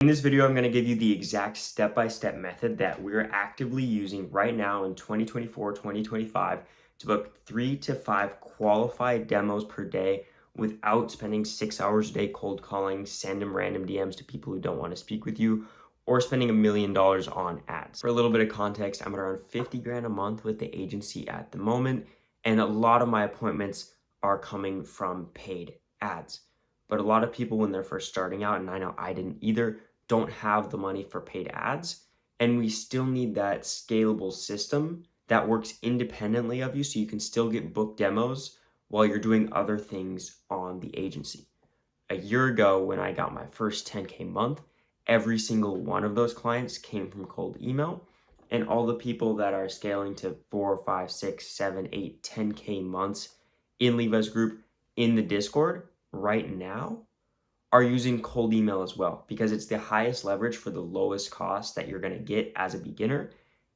In this video, I'm going to give you the exact step-by-step method that we're actively using right now in 2024, 2025 to book 3 to 5 qualified demos per day without spending 6 hours a day cold calling, sending random DMs to people who don't want to speak with you, or spending $1 million on ads. For a little bit of context, I'm at around 50 grand a month with the agency at the moment, and a lot of my appointments are coming from paid ads. But a lot of people, when they're first starting out, and I know I didn't either, don't have the money for paid ads, and we still need that scalable system that works independently of you so you can still get booked demos while you're doing other things on the agency. A year ago, when I got my first 10K month, every single one of those clients came from cold email, and all the people that are scaling to 4, 5, 6, 7, 8, 10K months in Levi's group in the Discord right now are using cold email as well, because it's the highest leverage for the lowest cost that you're going to get as a beginner.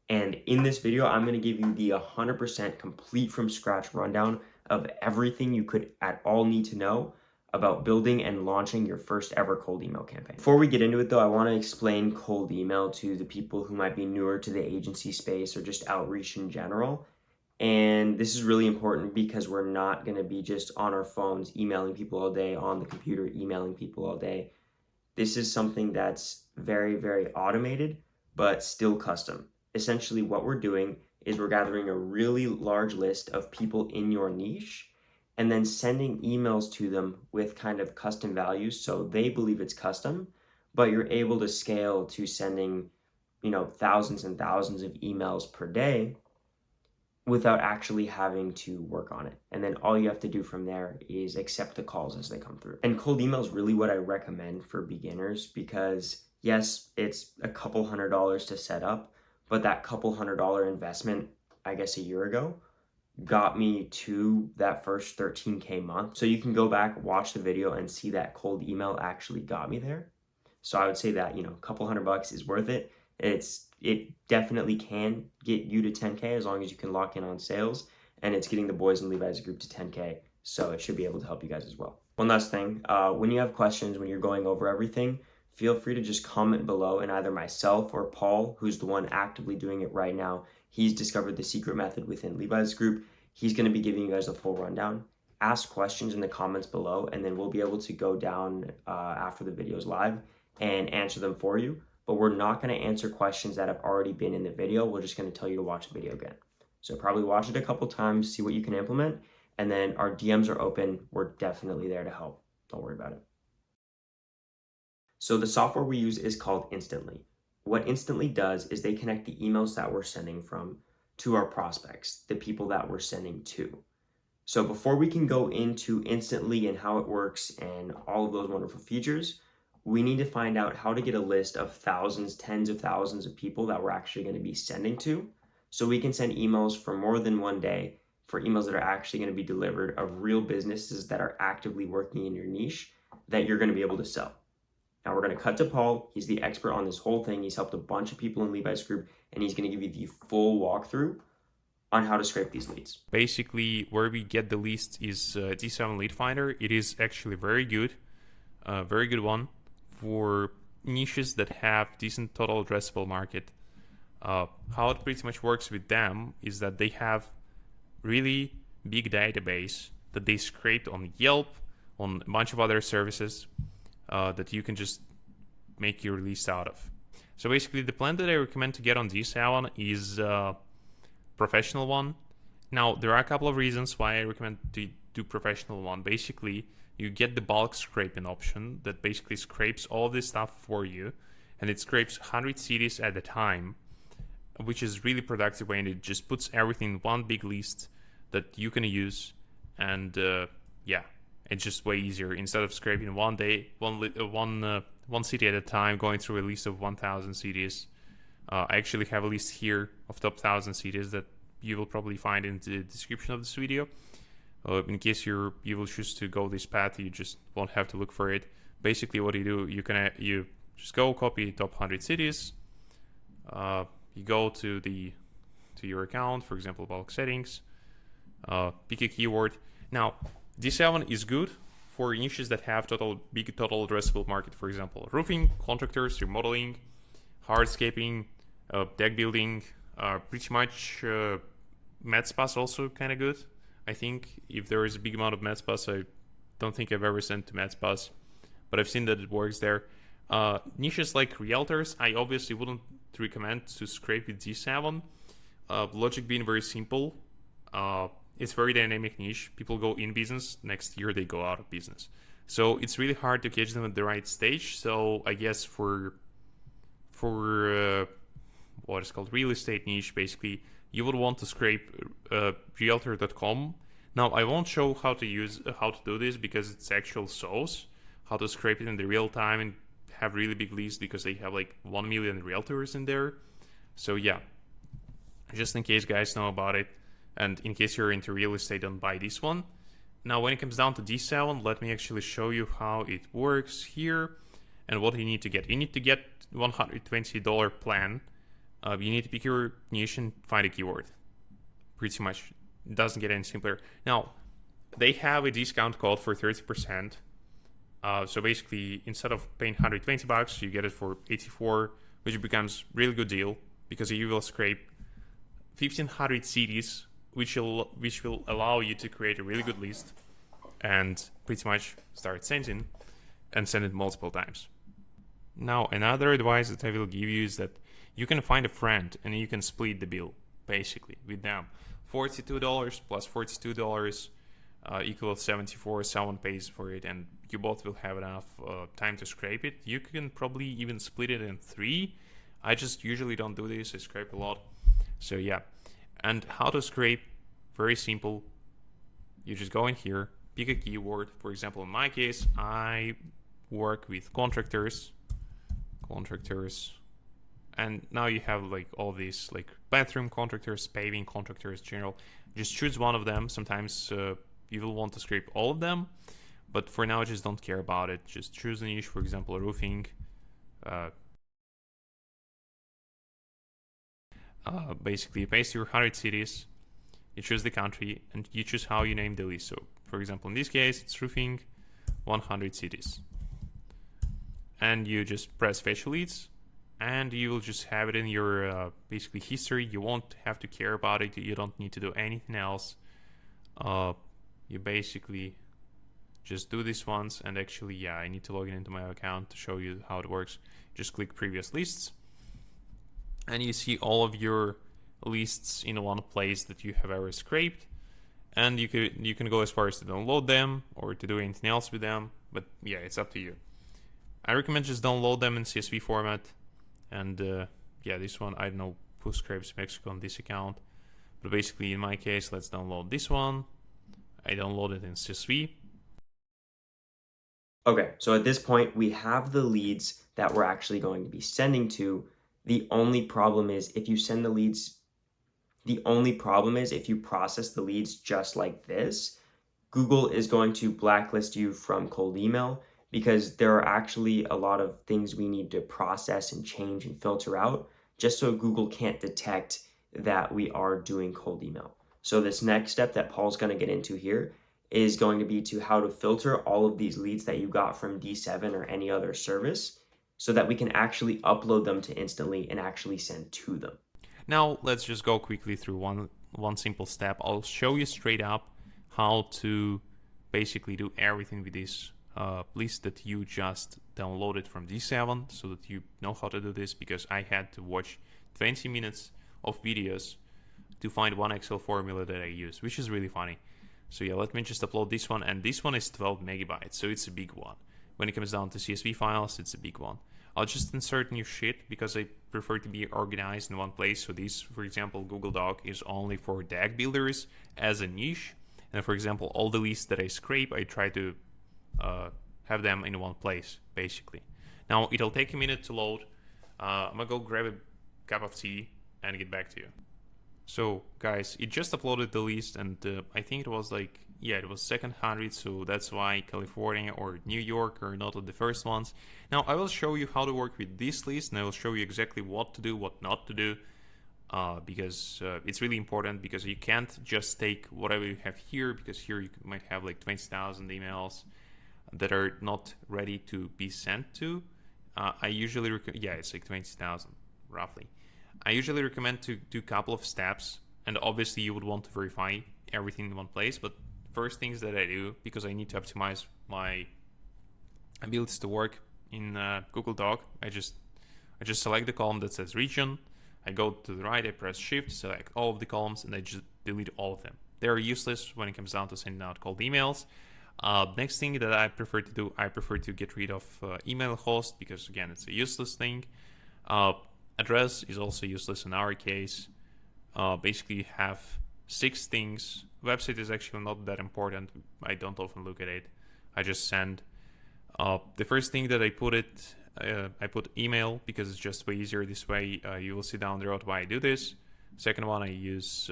And in this video, I'm going to give you the 100% complete from scratch rundown of everything you could at all need to know about building and launching your first ever cold email campaign. Before we get into it though, I want to explain cold email to the people who might be newer to the agency space or just outreach in general. And this is really important because we're not going to be just on our phones emailing people all day, on the computer emailing people all day. This is something that's very, very automated, but still custom. Essentially, what we're doing is we're gathering a really large list of people in your niche and then sending emails to them with kind of custom values so they believe it's custom, but you're able to scale to sending, thousands and thousands of emails per day without actually having to work on it. And then all you have to do from there is accept the calls as they come through. And cold email is really what I recommend for beginners because yes, it's a couple $100s to set up, but that couple $100 investment, I guess a year ago, got me to that first 13K month. So you can go back, watch the video and see that cold email actually got me there. So I would say that, a couple $100 is worth it. It definitely can get you to 10K as long as you can lock in on sales, and it's getting the boys in Levi's group to 10K. So it should be able to help you guys as well. One last thing, when you have questions, when you're going over everything, feel free to just comment below, and either myself or Paul, who's the one actively doing it right now, he's discovered the secret method within Levi's group. He's going to be giving you guys a full rundown. Ask questions in the comments below, and then we'll be able to go down after the video's live and answer them for you. But we're not going to answer questions that have already been in the video. We're just going to tell you to watch the video again. So probably watch it a couple times, see what you can implement, and then our DMs are open. We're definitely there to help. Don't worry about it. So the software we use is called Instantly. What Instantly does is they connect the emails that we're sending from to our prospects, the people that we're sending to. So before we can go into Instantly and how it works and all of those wonderful features, we need to find out how to get a list of thousands, tens of thousands of people that we're actually going to be sending to, so we can send emails for more than one day, for emails that are actually going to be delivered of real businesses that are actively working in your niche that you're going to be able to sell. Now we're going to cut to Paul. He's the expert on this whole thing. He's helped a bunch of people in Levi's group, and he's going to give you the full walkthrough on how to scrape these leads. Basically, where we get the leads is D7 Lead Finder. It is actually very good one for niches that have decent total addressable market. How it pretty much works with them is that they have really big database that they scraped on Yelp, on a bunch of other services that you can just make your list out of. So basically the plan that I recommend to get on D7 is a professional one. Now there are a couple of reasons why I recommend to do professional one. Basically, you get the bulk scraping option that basically scrapes all this stuff for you, and it scrapes 100 cities at a time, which is really productive way, and it just puts everything in one big list that you can use, and it's just way easier. Instead of scraping one city at a time, going through a list of 1,000 cities. I actually have a list here of top 1,000 cities that you will probably find in the description of this video. In case you will choose to go this path, you just won't have to look for it. Basically, what you do, you just go copy top 100 cities. You go to your account, for example, bulk settings. Pick a keyword. Now, D7 is good for niches that have big total addressable market. For example, roofing, contractors, remodeling, hardscaping, deck building, pretty much med spas also kind of good. I think if there is a big amount of med spas, I don't think I've ever sent to med spas, but I've seen that it works there. Niches like realtors, I obviously wouldn't recommend to scrape with D7. Logic being very simple. It's very dynamic niche. People go in business, next year they go out of business. So it's really hard to catch them at the right stage. So I guess for what is called real estate niche, basically, you would want to scrape realtor.com. Now I won't show how to do this because it's actual sauce, how to scrape it in the real time and have really big lists because they have like 1 million realtors in there. So yeah, just in case guys know about it, and in case you're into real estate, don't buy this one. Now when it comes down to D7, let me actually show you how it works here and what you need to get. You need to get $120 plan. You need to pick your niche and find a keyword. Pretty much, it doesn't get any simpler. Now, they have a discount code for 30%. So basically, instead of paying $120, you get it for 84, which becomes really good deal because you will scrape 1,500 cities, which will allow you to create a really good list and pretty much start sending and send it multiple times. Now, another advice that I will give you is that you can find a friend and you can split the bill basically with them. $42 plus $42 equals 74. Someone pays for it and you both will have enough time to scrape it. You can probably even split it in 3. I just usually don't do this. I scrape a lot. So yeah. And how to scrape, very simple. You just go in here, pick a keyword. For example, in my case, I work with contractors, and now you have like all these like bathroom contractors, paving contractors, general. Just choose one of them. Sometimes you will want to scrape all of them, but for now, just don't care about it. Just choose a niche, for example, roofing. Basically, you paste your 100 cities, you choose the country, and you choose how you name the list. So, for example, in this case, it's roofing 100 cities. And you just press fetch leads, and you will just have it in your basically history. You won't have to care about it. You don't need to do anything else. You basically just do this once, and actually, yeah, I need to log in into my account to show you how it works. Just click previous lists, and you see all of your lists in one place that you have ever scraped, and you can go as far as to download them or to do anything else with them, but yeah, it's up to you. I recommend just download them in CSV format, and yeah, this one, I don't know who scrapes Mexico on this account, but basically in my case, let's download this one. I download it in CSV. Okay, so at this point, we have the leads that we're actually going to be sending to. The only problem is if you send the leads, the only problem is if you process the leads just like this, Google is going to blacklist you from cold email because there are actually a lot of things we need to process and change and filter out just so Google can't detect that we are doing cold email. So this next step that Paul's going to get into here is going to be to how to filter all of these leads that you got from D7 or any other service so that we can actually upload them to Instantly and actually send to them. Now let's just go quickly through one simple step. I'll show you straight up how to basically do everything with this list that you just downloaded from D7 so that you know how to do this, because I had to watch 20 minutes of videos to find one Excel formula that I use, which is really funny. So yeah, let me just upload this one, and this one is 12 megabytes, so it's a big one. When it comes down to CSV files, it's a big one. I'll just insert new shit because I prefer to be organized in one place. So this, for example, Google Doc is only for deck builders as a niche. And for example, all the lists that I scrape, I try to have them in one place, basically. Now, it'll take a minute to load. I'm gonna go grab a cup of tea and get back to you. So guys, it just uploaded the list, and I think it was like, yeah, it was second 100, so that's why California or New York are not the first ones. Now I will show you how to work with this list, and I will show you exactly what to do, what not to do, because it's really important, because you can't just take whatever you have here, because here you might have like 20,000 emails. that are not ready to be sent to, I usually it's like 20,000 roughly. I usually recommend to do a couple of steps, and obviously you would want to verify everything in one place. But first things that I do, because I need to optimize my abilities to work in Google Doc, I just select the column that says region. I go to the right, I press shift, select all of the columns, and I just delete all of them. They're useless when it comes down to sending out cold emails. Next thing that I prefer to do, I prefer to get rid of email host, because again, it's a useless thing. Address is also useless in our case. Basically, you have 6 things. Website is actually not that important. I don't often look at it. I just send. The first thing that I put email, because it's just way easier this way. You will see down the road why I do this. Second one, I use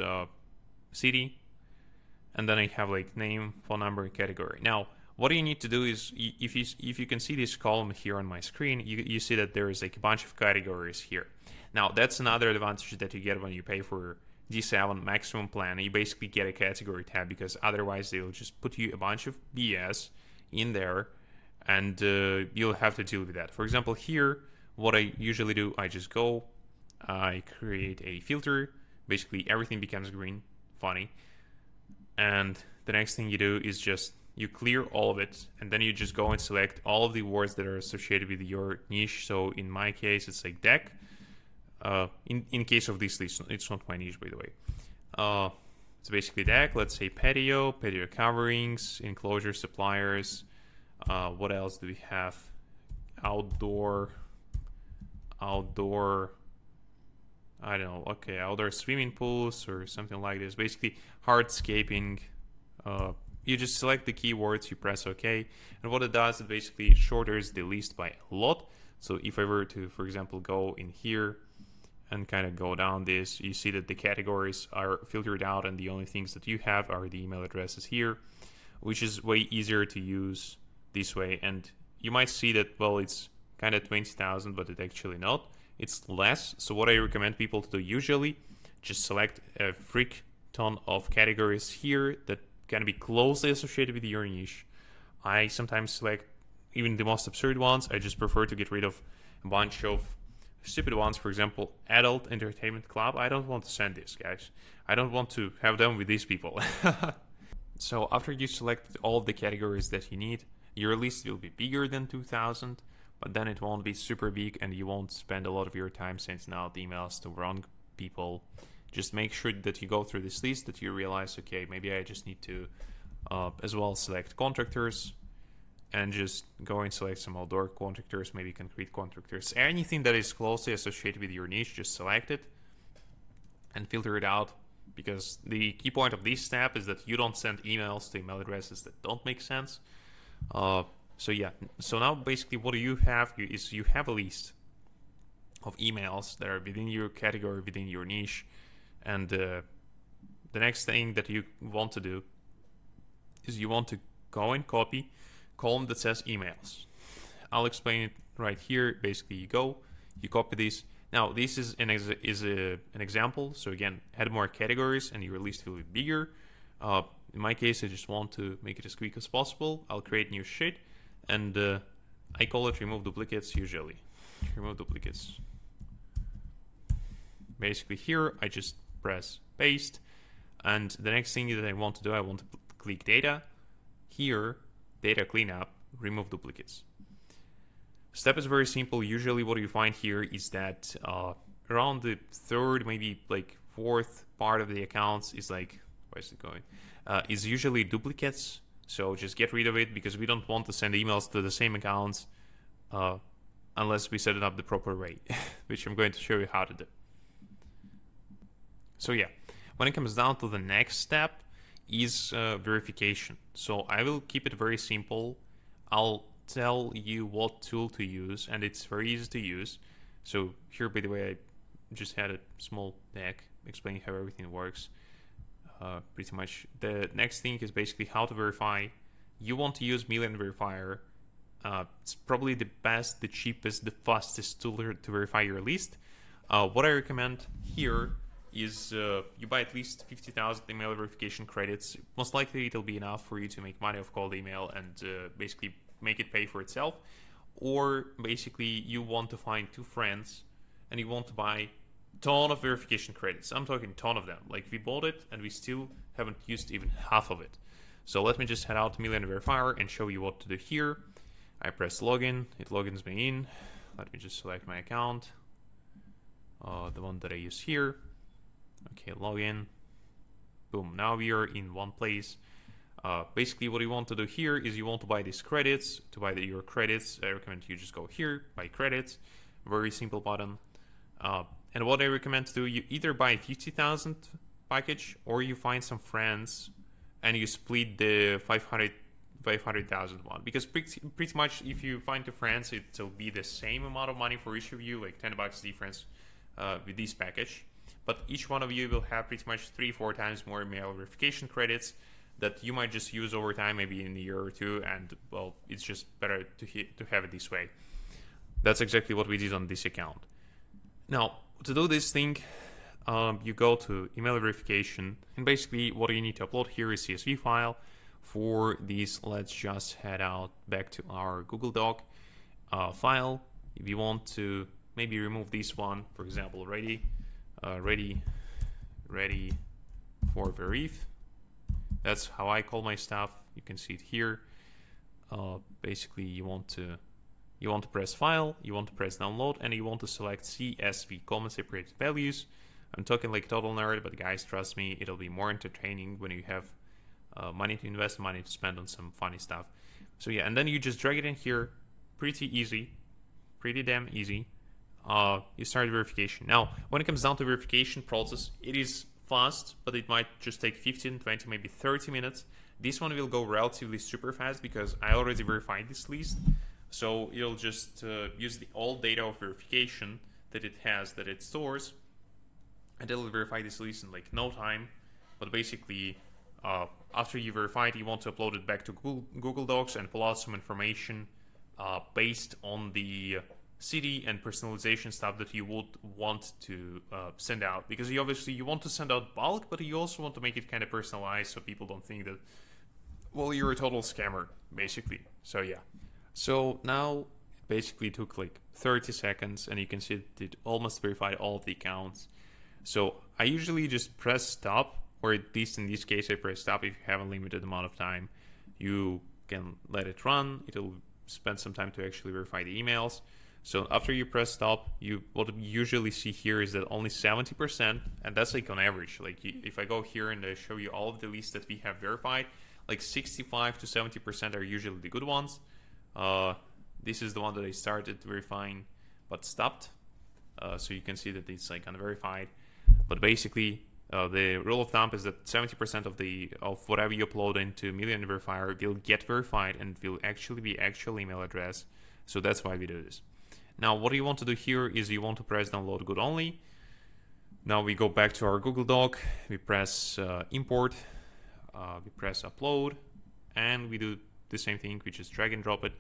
city, and then I have like name, phone number, category. Now, what you need to do is, if you can see this column here on my screen, you see that there is like a bunch of categories here. Now, that's another advantage that you get when you pay for D7 maximum plan. You basically get a category tab, because otherwise they will just put you a bunch of BS in there, and you'll have to deal with that. For example, here, what I usually do, I just go, I create a filter. Basically, everything becomes green. Funny. And the next thing you do is just you clear all of it, and then you just go and select all of the words that are associated with your niche. So in my case, it's like deck. In case of this list, it's not my niche, by the way. It's basically deck. Let's say patio coverings, enclosure suppliers. What else do we have? Outdoor. I don't know. Okay, outdoor swimming pools or something like this. Basically, hardscaping. You just select the keywords, you press OK, and what it does, it basically shortens the list by a lot. So if I were to, for example, go in here and kind of go down this, you see that the categories are filtered out, and the only things that you have are the email addresses here, which is way easier to use this way. And you might see that, well, it's kind of 20,000, but it's actually not. It's less. So what I recommend people to do usually, just select a freak ton of categories here that can be closely associated with your niche. I sometimes select even the most absurd ones. I just prefer to get rid of a bunch of stupid ones. For example, adult entertainment club. I don't want to send this, guys. I don't want to have them with these people. So after you select all of the categories that you need, your list will be bigger than 2,000, but then it won't be super big, and you won't spend a lot of your time sending out emails to wrong people. Just make sure that you go through this list, that you realize, okay, maybe I just need to as well select contractors, and just go and select some outdoor contractors, maybe concrete contractors. Anything that is closely associated with your niche, just select it and filter it out, because the key point of this step is that you don't send emails to email addresses that don't make sense. So now basically what you have is you have a list of emails that are within your category, within your niche. And the next thing that you want to do is you want to go and copy column that says emails. I'll explain it right here. Basically, you copy this. Now, this is an example. So again, add more categories and your list will be bigger. In my case, I just want to make it as quick as possible. I'll create new sheet, and I call it remove duplicates usually. Remove duplicates. Basically here, I just press paste, and the next thing that I want to do, I want to click data. Here, data cleanup, remove duplicates. Step is very simple. Usually what you find here is that around the third, maybe like fourth part of the accounts is like, where is it going? Is usually duplicates. So just get rid of it, because we don't want to send emails to the same accounts unless we set it up the proper way, which I'm going to show you how to do. So yeah, when it comes down to the next step is verification. So I will keep it very simple. I'll tell you what tool to use, and it's very easy to use. So here, by the way, I just had a small deck explaining how everything works. Pretty much the next thing is basically how to verify. You want to use Million Verifier. It's probably the best, the cheapest, the fastest tool to verify your list. What I recommend here is you buy at least 50,000 email verification credits. Most likely it'll be enough for you to make money off cold email and basically make it pay for itself. Or basically you want to find two friends and you want to buy ton of verification credits. I'm talking ton of them. Like we bought it and we still haven't used even half of it. So let me just head out to Million Verifier and show you what to do here. I press login, it logins me in. Let me just select my account, the one that I use here. Okay, login. Boom, now we are in one place. Basically what you want to do here is you want to buy these credits. To buy your credits, I recommend you just go here, buy credits. Very simple button. And what I recommend to do, you either buy 50,000 package or you find some friends and you split the 500,000 one. Because pretty much if you find two friends, it'll be the same amount of money for each of you, like $10 difference with this package. But each one of you will have pretty much 3-4 times more email verification credits that you might just use over time, maybe in a year or two, and well, it's just better to have it this way. That's exactly what we did on this account. Now, to do this thing, you go to email verification, and basically what you need to upload here is CSV file. For this, let's just head out back to our Google Doc file. If you want to maybe remove this one, for example, ready for verif. That's how I call my stuff. You can see it here. Basically, you want to press file, you want to press download, and you want to select CSV, comma separated values. I'm talking like total nerd, but guys, trust me, it'll be more entertaining when you have money to invest, money to spend on some funny stuff. So yeah, and then you just drag it in here. Pretty easy, pretty damn easy. You start verification. Now, when it comes down to verification process, it is fast, but it might just take 15, 20, maybe 30 minutes. This one will go relatively super fast because I already verified this list. So it'll just use the all data of verification that it has, that it stores, and it'll verify this list in like no time. But basically, after you verify it, you want to upload it back to Google Docs and pull out some information based on the city and personalization stuff that you would want to send out, because you obviously want to send out bulk, but you also want to make it kind of personalized so people don't think that, well, you're a total scammer, basically. So yeah. So now it basically took like 30 seconds and you can see that it almost verified all of the accounts. So I usually just press stop, or at least in this case I press stop. If you have a limited amount of time, you can let it run. It'll spend some time to actually verify the emails. So after you press stop, what we usually see here is that only 70%, and that's like on average. Like if I go here and I show you all of the lists that we have verified, like 65 to 70% are usually the good ones. This is the one that I started verifying but stopped. So you can see that it's like unverified. But basically, the rule of thumb is that 70% of whatever you upload into Million Verifier will get verified and will actually be actual email address. So that's why we do this. Now, what you want to do here is you want to press download good only. Now we go back to our Google Doc. We press import. We press upload, and we do the same thing. We just drag and drop it.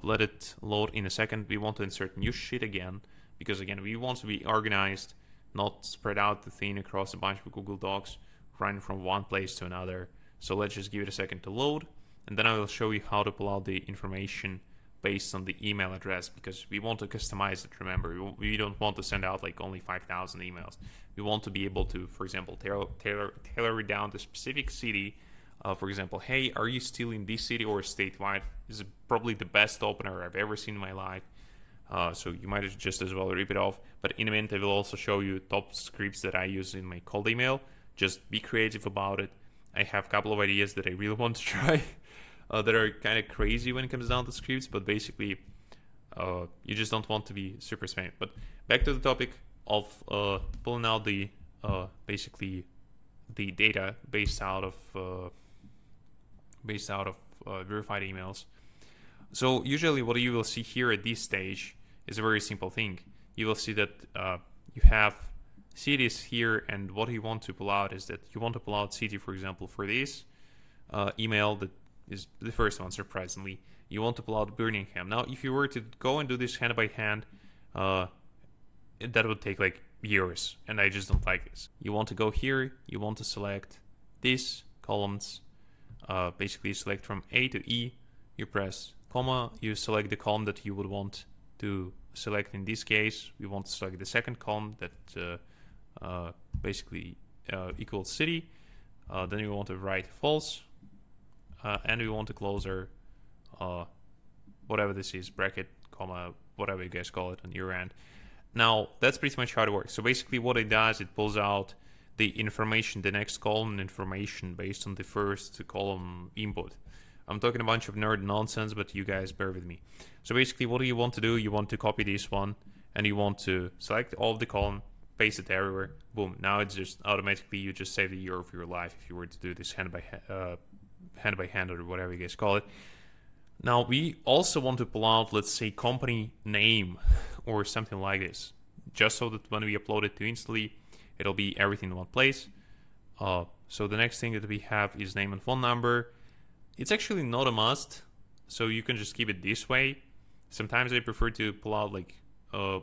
Let it load in a second. We want to insert new sheet again, because again, we want to be organized, not spread out the thing across a bunch of Google Docs, running from one place to another. So let's just give it a second to load, and then I will show you how to pull out the information based on the email address, because we want to customize it. Remember, we don't want to send out like only 5,000 emails. We want to be able to, for example, tailor it down to a specific city. For example, hey, are you still in this city or statewide? This is probably the best opener I've ever seen in my life. So you might just as well rip it off. But in a minute, I will also show you top scripts that I use in my cold email. Just be creative about it. I have a couple of ideas that I really want to try that are kind of crazy when it comes down to scripts, but basically you just don't want to be super spammy. But back to the topic of pulling out the basically the data based out of verified emails. So usually what you will see here at this stage is a very simple thing. You will see that you have cities here, and what you want to pull out is that you want to pull out city, for example, for this email that is the first one, surprisingly. You want to pull out Birmingham. Now, if you were to go and do this hand by hand, that would take like years, and I just don't like this. You want to go here, you want to select these columns, basically select from A to E, you press comma, you select the column that you would want to select. In this case, we want to select the second column that basically equals city. Then we want to write false, and we want to close our whatever this is, bracket, comma, whatever you guys call it on your end. Now, that's pretty much how it works. So basically what it does, it pulls out the information, the next column information based on the first column input. I'm talking a bunch of nerd nonsense, but you guys bear with me. So basically what do you want to do? You want to copy this one, and you want to select all of the column, paste it everywhere, boom. Now it's just automatically, you just save the year of your life if you were to do this hand by hand or whatever you guys call it. Now we also want to pull out, let's say, company name or something like this, just so that when we upload it to Instantly, it'll be everything in one place. So the next thing that we have is name and phone number. It's actually not a must, so you can just keep it this way. Sometimes I prefer to pull out like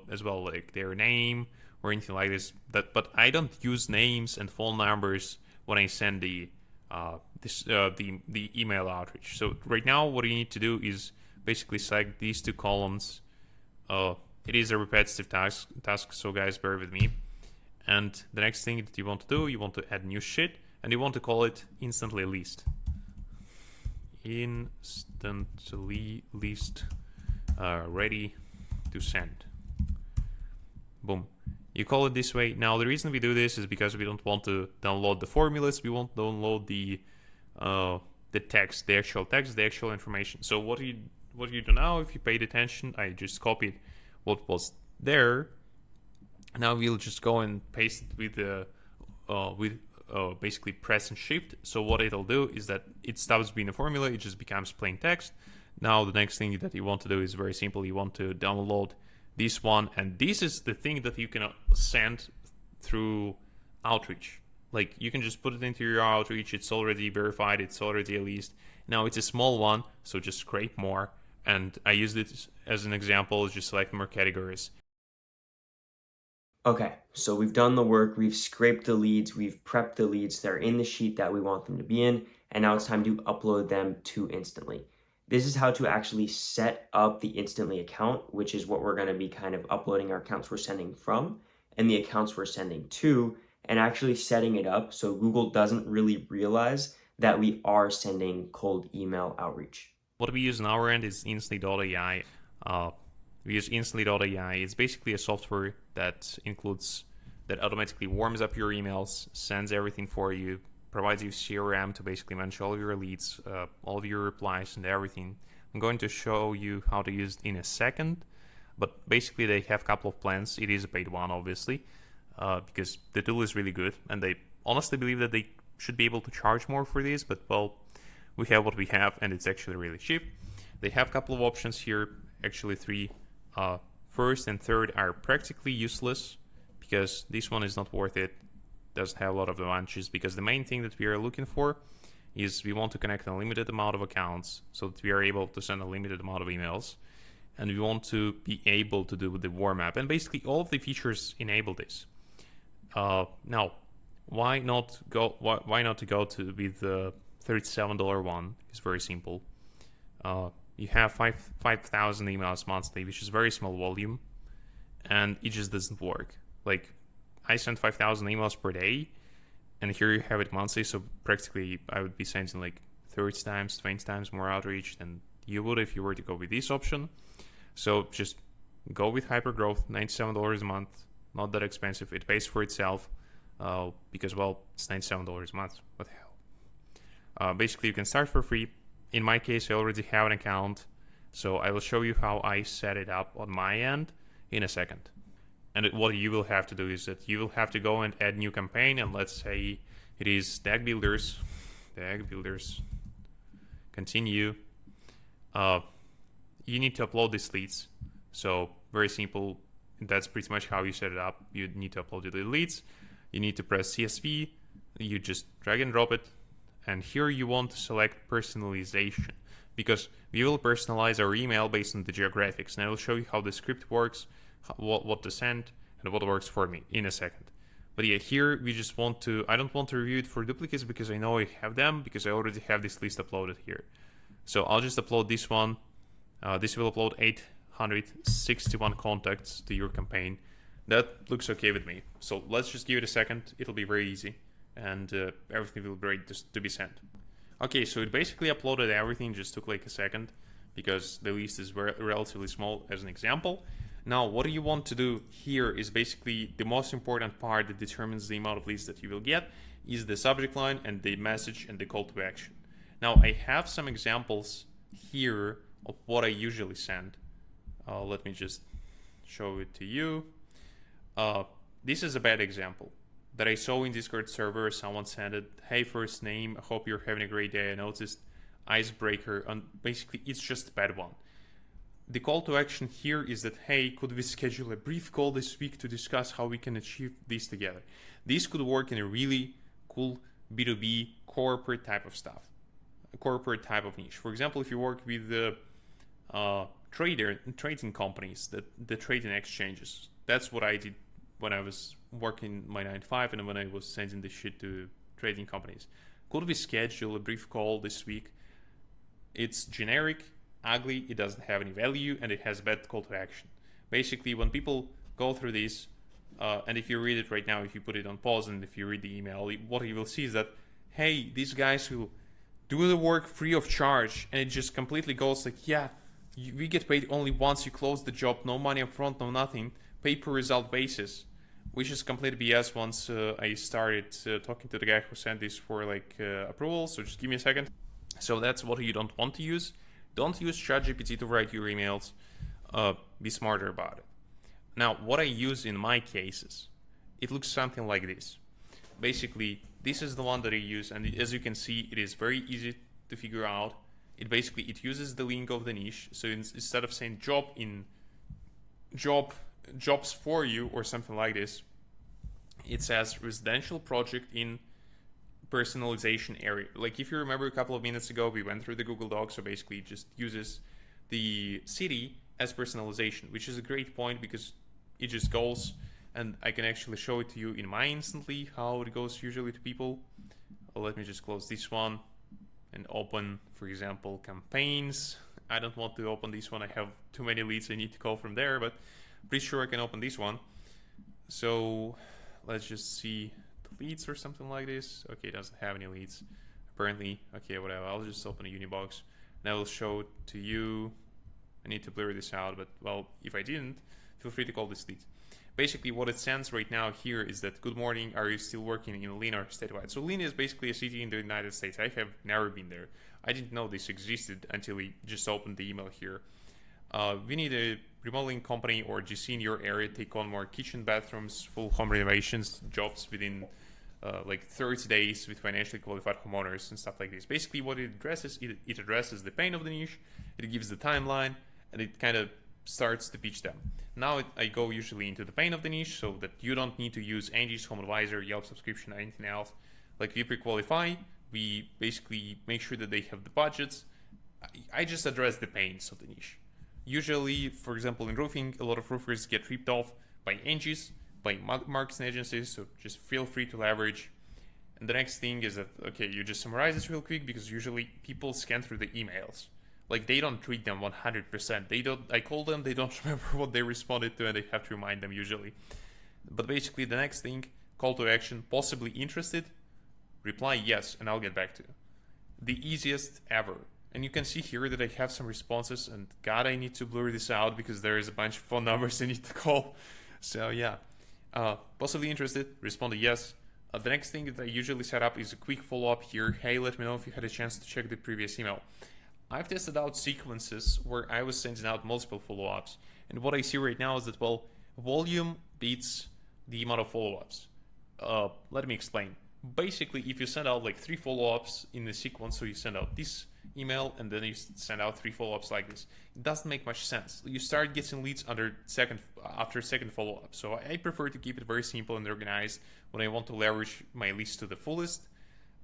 as well, like their name or anything like this. But I don't use names and phone numbers when I send the email outreach. So right now, what you need to do is basically select these two columns. It is a repetitive task, so guys, bear with me. And the next thing that you want to do, you want to add new shit, and you want to call it instantly list. Instantly list, ready to send. Boom. You call it this way. Now the reason we do this is because we don't want to download the formulas. We want to download the text, the actual text, the actual information. So what you do now, if you paid attention, I just copied what was there. Now we'll just go and paste it with basically press and shift. So what it'll do is that it stops being a formula, it just becomes plain text. Now the next thing that you want to do is very simple. You want to download this one, and this is the thing that you can send through Outreach. Like, you can just put it into your Outreach, it's already verified, it's already a list. Now it's a small one, so just scrape more, and I used it as an example, just select more categories. Okay, so we've done the work, we've scraped the leads, we've prepped the leads, they're in the sheet that we want them to be in, and now it's time to upload them to Instantly. This is how to actually set up the Instantly account, which is what we're going to be kind of uploading our accounts we're sending from and the accounts we're sending to, and actually setting it up so Google doesn't really realize that we are sending cold email outreach. What we use on our end is Instantly.ai. We use Instantly.ai. It's basically a software that automatically warms up your emails, sends everything for you, provides you CRM to basically manage all of your leads, all of your replies and everything. I'm going to show you how to use it in a second, but basically they have a couple of plans. It is a paid one, obviously, because the tool is really good, and they honestly believe that they should be able to charge more for this, but well, we have what we have, and it's actually really cheap. They have a couple of options here, actually three. First and third are practically useless because this one is not worth it. Doesn't have a lot of advantages, because the main thing that we are looking for is we want to connect a limited amount of accounts so that we are able to send a limited amount of emails, and we want to be able to do the warm up, and basically all of the features enable this. Now, why not to go with the $37 one? It's very simple. You have 5,000 emails monthly, which is very small volume, and it just doesn't work. Like, I send 5,000 emails per day, and here you have it monthly, so practically I would be sending like 30 times, 20 times more outreach than you would if you were to go with this option. So just go with hypergrowth, $97 a month, not that expensive. It pays for itself because, well, it's $97 a month. What the hell? Basically, you can start for free. In my case, I already have an account, so I will show you how I set it up on my end in a second. And what you will have to do is that you will have to go and add new campaign, and let's say it is tag builders, continue. You need to upload these leads. So very simple. That's pretty much how you set it up. You need to upload the leads. You need to press CSV. You just drag and drop it. And here you want to select personalization, because we will personalize our email based on the geographics. And I will show you how the script works, what to send, and what works for me in a second. But yeah, here we just want to, I don't want to review it for duplicates because I know I have them, because I already have this list uploaded here. So I'll just upload this one, This will upload 861 contacts to your campaign. That looks okay with me. So let's just give it a second. It'll be very easy, and everything will be ready to be sent. Okay, so it basically uploaded everything, just took like a second because the list is relatively small as an example. Now, what you want to do here is basically the most important part that determines the amount of leads that you will get is the subject line and the message and the call to action. Now, I have some examples here of what I usually send. Let me just show it to you. This is a bad example that I saw in Discord server. Someone sent it, hey, first name, I hope you're having a great day. I noticed icebreaker, and basically it's just a bad one. The call to action here is that, hey, could we schedule a brief call this week to discuss how we can achieve this together? This could work in a really cool B2B corporate type of stuff, a corporate type of niche. For example, if you work with the trading companies, the trading exchanges, that's what I did when I was working my 9 to 5 and when I was sending this shit to trading companies. Could we schedule a brief call this week? It's generic, ugly, it doesn't have any value, and it has bad call to action. Basically, when people go through this, and if you read it right now, if you put it on pause and if you read the email, what you will see is that, hey, these guys will do the work free of charge, and it just completely goes like, yeah, we get paid only once you close the job, no money up front, no nothing, pay per result basis, which is complete BS once I started talking to the guy who sent this for approval. So just give me a second. So that's what you don't want to use. Don't use ChatGPT to write your emails. Be smarter about it. Now, what I use in my cases, it looks something like this. Basically, this is the one that I use, and as you can see, it is very easy to figure out. It uses the link of the niche. So instead of saying jobs for you or something like this, it says residential project in personalization area. Like if you remember a couple of minutes ago, we went through the Google Docs, so basically it just uses the city as personalization, which is a great point because it just goes, and I can actually show it to you in my Instantly how it goes usually to people. Let me just close this one and open, for example, campaigns. I don't want to open this one. I have too many leads I need to call from there, but pretty sure I can open this one. So let's just see the leads or something like this. Okay, it doesn't have any leads apparently. Okay, whatever, I'll just open a Unibox and I will show it to you. I need to blur this out, but well, if I didn't, feel free to call this leads. Basically what it sends right now here is that, good morning, are you still working in Lean or statewide? So Lean is basically a city in the United States. I have never been there. I didn't know this existed until we just opened the email here. We need a remodeling company or GC in your area take on more kitchen, bathrooms, full home renovations jobs within 30 days with financially qualified homeowners and stuff like this. Basically what it addresses, it addresses the pain of the niche, it gives the timeline, and it kind of starts to pitch them. Now I go usually into the pain of the niche so that you don't need to use Angie's Home Advisor, Yelp subscription, or anything else. Like we pre-qualify, we basically make sure that they have the budgets. I just address the pains of the niche. Usually, for example, in roofing, a lot of roofers get ripped off by Angie's, by marketing agencies, so just feel free to leverage. And the next thing is that, okay, you just summarize this real quick because usually people scan through the emails. Like they don't treat them 100%. I call them, they don't remember what they responded to, and I have to remind them usually. But basically the next thing, call to action, possibly interested, reply yes, and I'll get back to you. The easiest ever. And you can see here that I have some responses, and God, I need to blur this out because there is a bunch of phone numbers I need to call. So yeah, possibly interested, respond to yes. The next thing that I usually set up is a quick follow-up here. Hey, let me know if you had a chance to check the previous email. I've tested out sequences where I was sending out multiple follow-ups. And what I see right now is that, well, volume beats the amount of follow-ups. Let me explain. Basically, if you send out like 3 follow-ups in the sequence, so you send out this email and then you send out 3 follow-ups like this, it doesn't make much sense. You start getting leads after second follow-up. So I prefer to keep it very simple and organized when I want to leverage my leads to the fullest.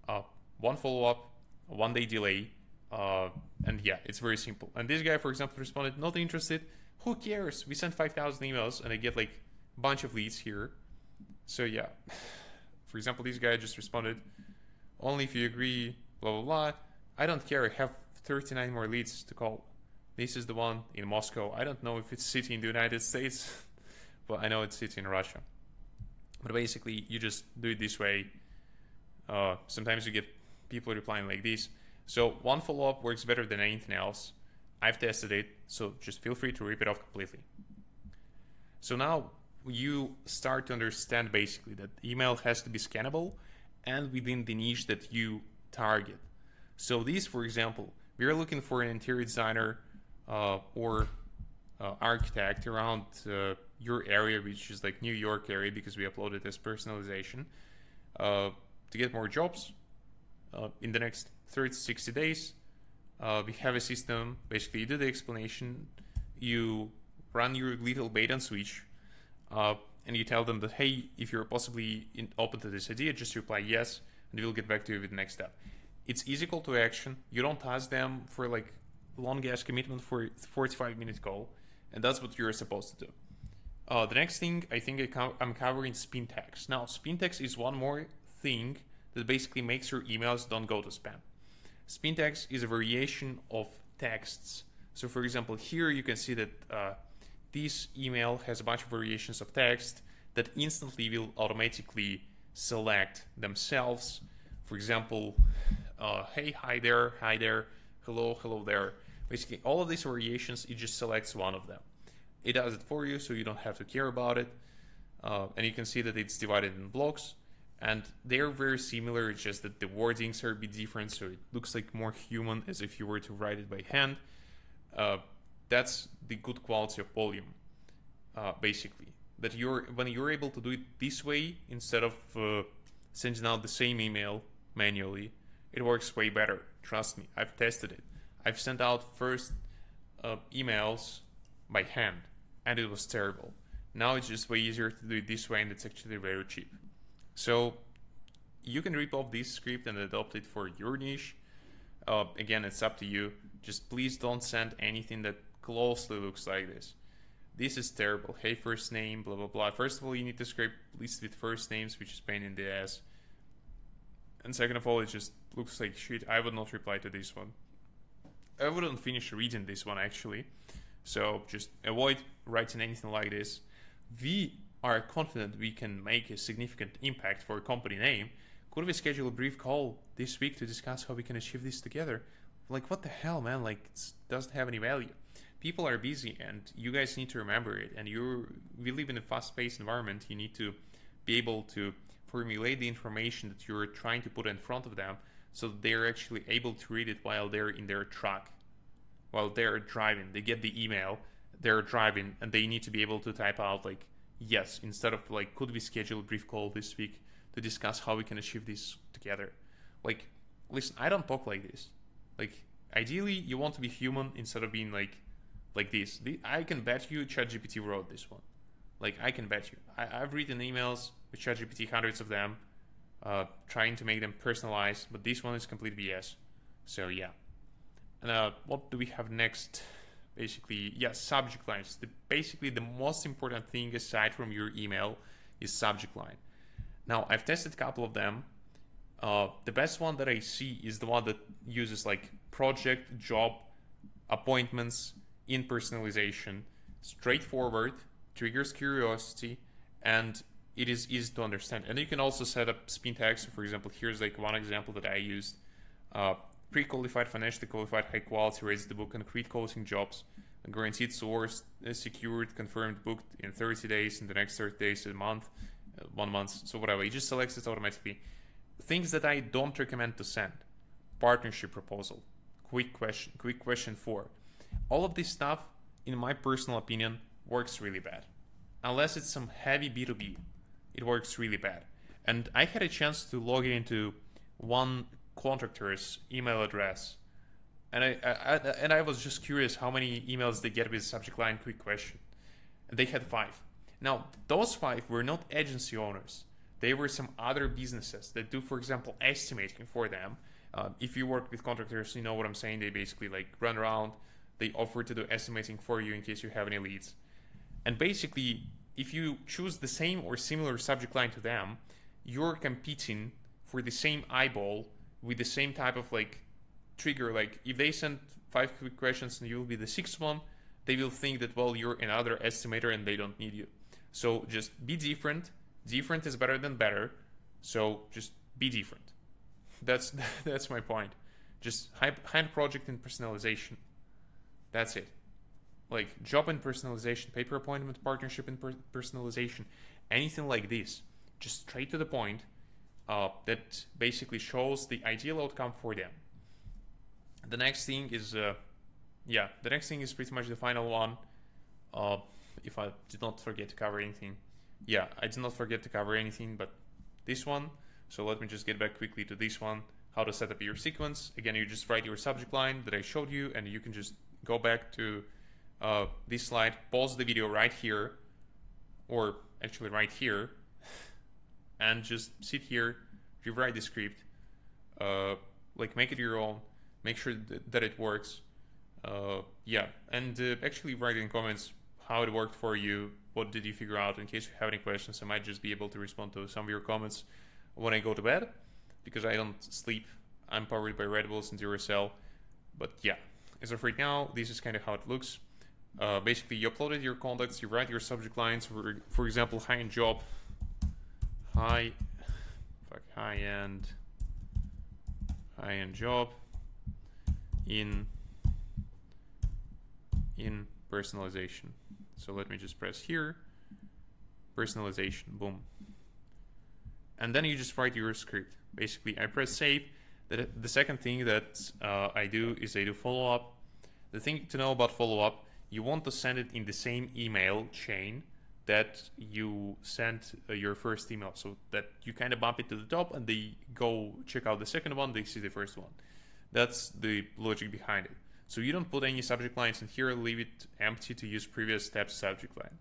1 follow-up, 1 day delay, and yeah, it's very simple. And this guy, for example, responded, not interested. Who cares? We sent 5,000 emails and I get like a bunch of leads here. So yeah, for example, this guy just responded, only if you agree, blah, blah, blah. I don't care. I have 39 more leads to call. This is the one in Moscow. I don't know if it's city in the United States, but I know it's city in Russia. But basically, you just do it this way. Sometimes you get people replying like this. So one follow-up works better than anything else. I've tested it, so just feel free to rip it off completely. So now you start to understand basically that email has to be scannable and within the niche that you target. So these, for example, we are looking for an interior designer or architect around your area, which is like New York area, because we uploaded as personalization, to get more jobs in the next 30 to 60 days. We have a system. Basically, you do the explanation, you run your little bait and switch, and you tell them that, hey, if you're possibly open to this idea, just reply yes, and we'll get back to you with the next step. It's easy call to action. You don't ask them for like long ass commitment for a 45-minute call, and that's what you're supposed to do. The next thing I think I'm covering spin tags. Now, spin tags is one more thing that basically makes your emails don't go to spam. Spin tags is a variation of texts. So for example, here you can see that this email has a bunch of variations of text that instantly will automatically select themselves. For example, hey, hi there, hello, hello there. Basically, all of these variations, it just selects one of them. It does it for you, so you don't have to care about it. And you can see that it's divided in blocks. And they're very similar, it's just that the wordings are a bit different, so it looks like more human, as if you were to write it by hand. That's the good quality of volume, basically. That when you're able to do it this way, instead of sending out the same email manually, it works way better. Trust me, I've tested it. I've sent out first emails by hand, and it was terrible. Now it's just way easier to do it this way, and it's actually very cheap. So you can rip off this script and adopt it for your niche. Again, it's up to you. Just please don't send anything that closely looks like this. This is terrible. Hey, first name, blah, blah, blah. First of all, you need to script list with first names, which is pain in the ass. And second of all, it just looks like shit. I would not reply to this one. I wouldn't finish reading this one, actually. So just avoid writing anything like this. We are confident we can make a significant impact for a company name. Could we schedule a brief call this week to discuss how we can achieve this together? Like, what the hell, man? Like, it doesn't have any value. People are busy, and you guys need to remember it. And we live in a fast-paced environment. You need to be able to formulate the information that you're trying to put in front of them, so that they're actually able to read it while they're in their truck, while they're driving. They get the email, they're driving, and they need to be able to type out like, yes, instead of like, could we schedule a brief call this week to discuss how we can achieve this together? Like, listen, I don't talk like this. Like, ideally, you want to be human instead of being like this. I can bet you ChatGPT wrote this one. Like, I can bet you. I've written emails with ChatGPT, hundreds of them, trying to make them personalized, but this one is complete BS. So yeah. And what do we have next? Basically, yeah, subject lines. Basically, the most important thing aside from your email is subject line. Now, I've tested a couple of them. The best one that I see is the one that uses like project, job, appointments, in personalization, straightforward, triggers curiosity, and it is easy to understand. And you can also set up spin tags. So for example, here's like one example that I used. Pre-qualified, financially qualified, high quality, rates the book, and create closing jobs, a guaranteed source, secured, confirmed, booked in 30 days, in the next 30 days, a month, 1 month, so whatever. It just selects it automatically. Things that I don't recommend to send: partnership proposal, quick question 4. All of this stuff, in my personal opinion, works really bad. Unless it's some heavy B2B, it works really bad. And I had a chance to log into one contractor's email address, and I was just curious how many emails they get with subject line quick question. And they had 5. Now, those 5 were not agency owners. They were some other businesses that do, for example, estimating for them. If you work with contractors, you know what I'm saying. They basically like run around, they offer to do estimating for you in case you have any leads. And basically, if you choose the same or similar subject line to them, you're competing for the same eyeball with the same type of like trigger. Like if they send 5 quick questions and you will be the 6th one, they will think that, well, you're another estimator and they don't need you. So just be different. Different is better than better. So just be different. That's my point. Just hide project and personalization. That's it. Like job and personalization, paper appointment, partnership and personalization, anything like this. Just straight to the point. That basically shows the ideal outcome for them. The next thing is, the next thing is pretty much the final one. If I did not forget to cover anything. Yeah, I did not forget to cover anything, but this one. So let me just get back quickly to this one. How to set up your sequence. Again, you just write your subject line that I showed you, and you can just go back to this slide, pause the video right here, or actually right here, and just sit here, rewrite the script, like make it your own, make sure that it works. And actually write in comments how it worked for you, what did you figure out. In case you have any questions, I might just be able to respond to some of your comments when I go to bed, because I don't sleep. I'm powered by Red Bulls and Duracell. But yeah, as of right now, this is kind of how it looks. Basically, you uploaded your contacts, you write your subject lines, for example, high-end job, high-end job in personalization. So let me just press here, personalization, boom. And then you just write your script. Basically, I press save. The second thing that I do is I do follow-up. The thing to know about follow-up, you want to send it in the same email chain that you sent your first email, so that you kind of bump it to the top and they go check out the second one, they see the first one. That's the logic behind it. So you don't put any subject lines in here, leave it empty to use previous steps subject line.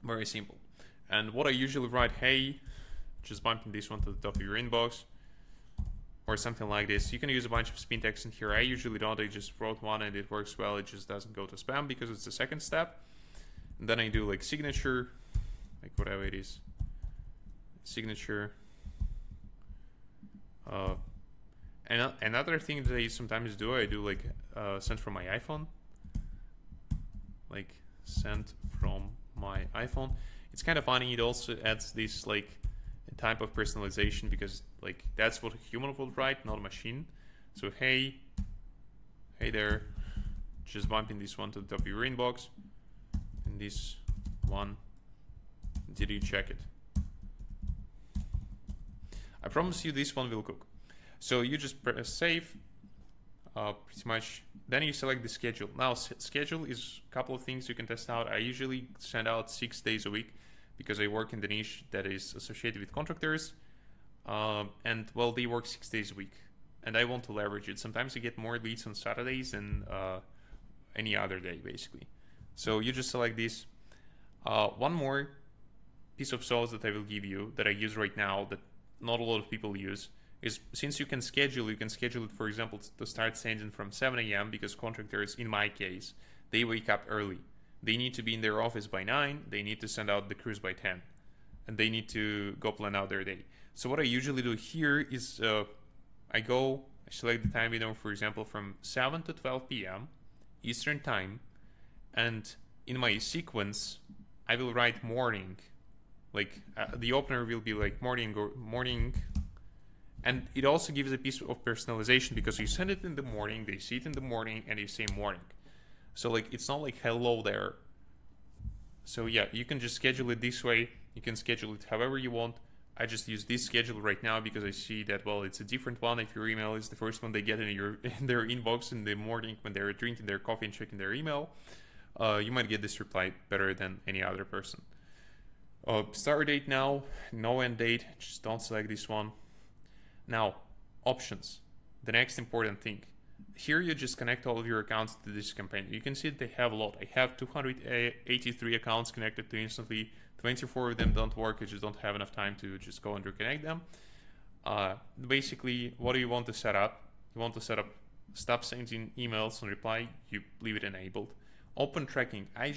Very simple. And what I usually write, hey, just bumping this one to the top of your inbox, or something like this. You can use a bunch of spin text in here. I usually don't. I just wrote one and it works well. It just doesn't go to spam because it's the second step. And then I do like signature, like whatever it is, signature. And another thing that I sometimes do, I do like send from my iPhone. Like send from my iPhone. It's kind of funny. It also adds this like type of personalization, because like that's what a human would write, not a machine. So hey there, just bumping this one to the top of your inbox, and this one, did you check it? I promise you this one will cook. So you just press save, pretty much. Then you select the schedule. Now schedule is a couple of things you can test out. I usually send out 6 days a week, because I work in the niche that is associated with contractors, and well, they work 6 days a week, and I want to leverage it. Sometimes you get more leads on Saturdays than any other day, basically. So you just select this. One more piece of sauce that I will give you that I use right now that not a lot of people use is, since you can schedule it, for example, to start sending from 7 a.m. because contractors, in my case, they wake up early. They need to be in their office by 9, they need to send out the crews by 10, and they need to go plan out their day. So what I usually do here is I select the time window, for example, from 7 to 12 p.m. Eastern time, and in my sequence, I will write morning. Like the opener will be like morning, and it also gives a piece of personalization, because you send it in the morning, they see it in the morning, and you say morning. So like it's not like hello there. So yeah, you can just schedule it this way. You can schedule it however you want. I just use this schedule right now because I see that, well, it's a different one. If your email is the first one they get in their inbox in the morning when they're drinking their coffee and checking their email, you might get this reply better than any other person. Start date now, no end date. Just don't select this one. Now, options. The next important thing. Here you just connect all of your accounts to this campaign. You can see that they have a lot. I have 283 accounts connected to Instantly. 24 of them don't work. I just don't have enough time to just go and reconnect them. Basically, what do you want to set up? You want to set up stop sending emails on reply. You leave it enabled. Open tracking. I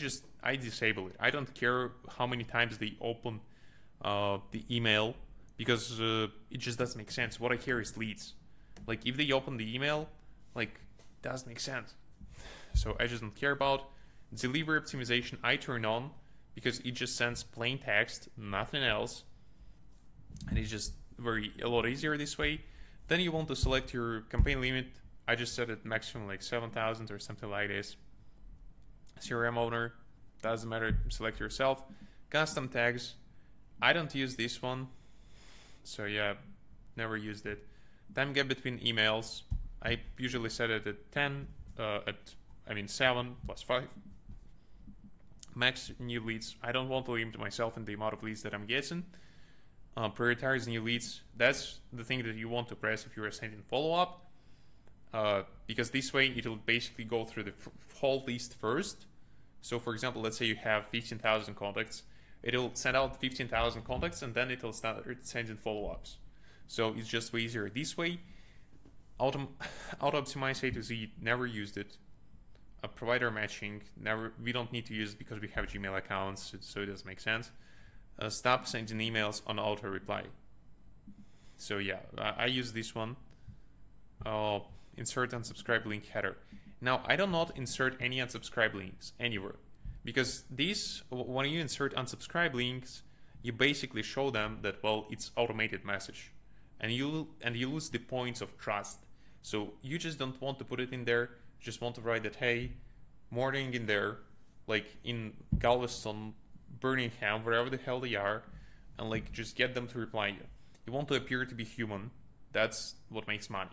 disable it. I don't care how many times they open the email, because it just doesn't make sense. What I care is leads. Like if they open the email, like doesn't make sense. So I just don't care about. Delivery optimization I turn on because it just sends plain text, nothing else. And it's just a lot easier this way. Then you want to select your campaign limit. I just set it maximum like 7,000 or something like this. CRM owner, doesn't matter, select yourself. Custom tags, I don't use this one. So yeah, never used it. Time gap between emails, I usually set it at 10, 7 plus 5. Max new leads, I don't want to limit myself in the amount of leads that I'm getting. Prioritize new leads, that's the thing that you want to press if you are sending follow-up. Because this way it'll basically go through the whole list first. So for example, let's say you have 15,000 contacts. It'll send out 15,000 contacts and then it'll start sending follow-ups. So it's just way easier this way. Auto-optimize A to Z, never used it. Provider matching, we don't need to use it because we have Gmail accounts, so it doesn't make sense. Stop sending emails on auto reply. So yeah, I use this one. Insert unsubscribe link header. Now I do not insert any unsubscribe links anywhere, because when you insert unsubscribe links, you basically show them that, well, it's automated message, and you lose the points of trust. So you just don't want to put it in there. You just want to write that, hey, morning in there, like in Galveston, Birmingham, wherever the hell they are, and like just get them to reply you. You want to appear to be human. That's what makes money.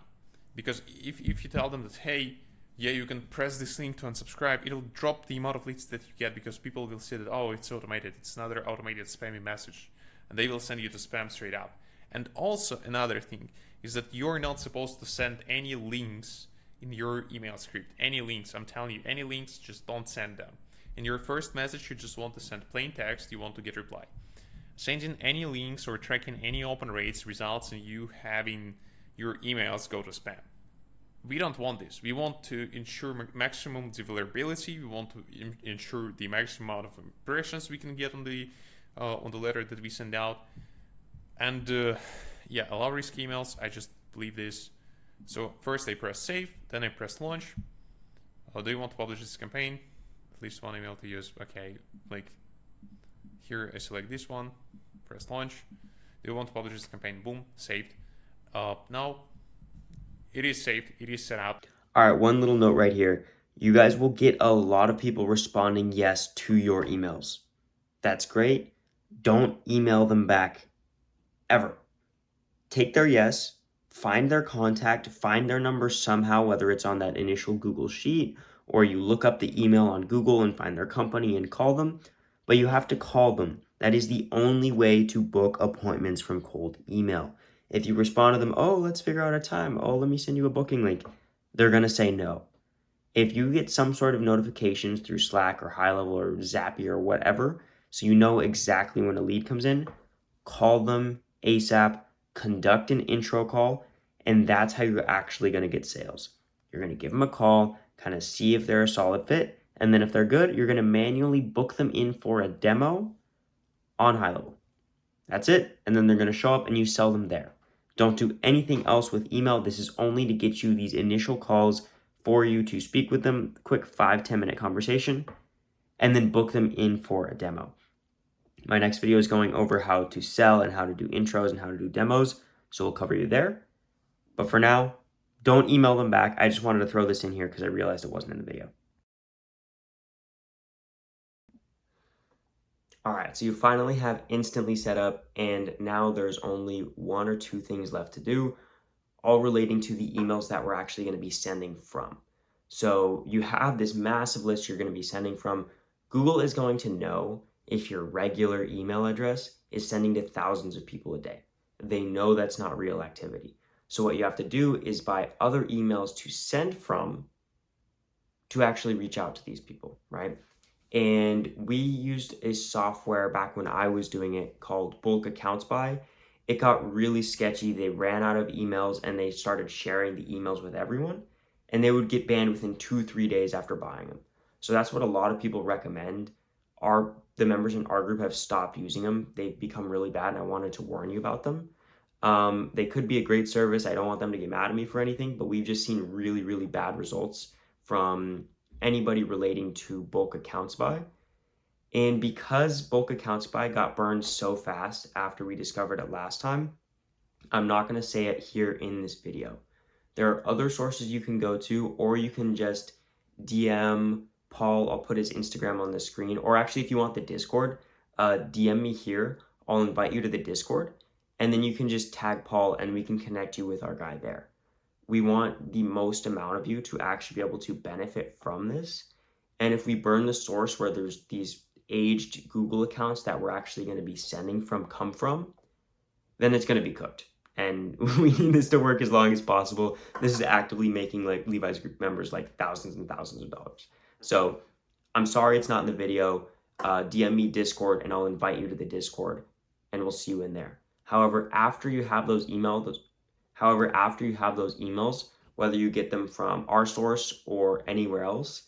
Because if you tell them that, hey, yeah, you can press this link to unsubscribe, it'll drop the amount of leads that you get, because people will see that, oh, it's automated. It's another automated spammy message. And they will send you to spam straight up. And also another thing is that you're not supposed to send any links in your email script. Any links, I'm telling you, any links, just don't send them. In your first message, you just want to send plain text, you want to get reply. Sending any links or tracking any open rates results in you having your emails go to spam. We don't want this. We want to ensure maximum deliverability. We want to ensure the maximum amount of impressions we can get on the letter that we send out. And allow risk emails. I just believe this. So first I press save, then I press launch. Do you want to publish this campaign? At least one email to use. Okay, like here I select this one, press launch. Do you want to publish this campaign? Boom, saved. Now it is saved, it is set up. All right, one little note right here. You guys will get a lot of people responding yes to your emails. That's great. Don't email them back ever. Take their yes, find their contact, find their number somehow, whether it's on that initial Google sheet or you look up the email on Google and find their company and call them, but you have to call them. That is the only way to book appointments from cold email. If you respond to them, oh, let's figure out a time. Oh, let me send you a booking link. They're going to say no. If you get some sort of notifications through Slack or High Level or Zapier or whatever, so you know exactly when a lead comes in, call them ASAP, conduct an intro call, and that's how you're actually going to get sales. You're going to give them a call, kind of see if they're a solid fit, and then if they're good, you're going to manually book them in for a demo on High Level. That's it, and then they're going to show up and you sell them there. Don't do anything else with email. This is only to get you these initial calls for you to speak with them, quick 5-10 minute conversation, and then book them in for a demo. My next video is going over how to sell and how to do intros and how to do demos, so we'll cover you there. But for now, don't email them back. I just wanted to throw this in here because I realized it wasn't in the video. All right, so you finally have Instantly set up, and now there's only 1 or 2 things left to do, all relating to the emails that we're actually going to be sending from. So you have this massive list you're going to be sending from. Google is going to know if your regular email address is sending to thousands of people a day. They know that's not real activity. So what you have to do is buy other emails to send from to actually reach out to these people, right? And we used a software back when I was doing it called Bulk Accounts Buy. It got really sketchy. They ran out of emails and they started sharing the emails with everyone, and they would get banned within 2-3 days after buying them. So that's what a lot of people recommend. The members in our group have stopped using them. They've become really bad, and I wanted to warn you about them. They could be a great service. I don't want them to get mad at me for anything, but we've just seen really, really bad results from anybody relating to bulk accounts buy. And because bulk accounts buy got burned so fast after we discovered it last time, I'm not going to say it here in this video. There are other sources you can go to, or you can just DM Paul. I'll put his Instagram on the screen. Or actually, if you want the Discord, DM me here. I'll invite you to the Discord. And then you can just tag Paul and we can connect you with our guy there. We want the most amount of you to actually be able to benefit from this. And if we burn the source where there's these aged Google accounts that we're actually going to be sending from come from, then it's going to be cooked. And we need this to work as long as possible. This is actively making like Levi's group members like thousands and thousands of dollars. So I'm sorry it's not in the video. DM me Discord and I'll invite you to the Discord and we'll see you in there. However, after you have those emails, whether you get them from our source or anywhere else,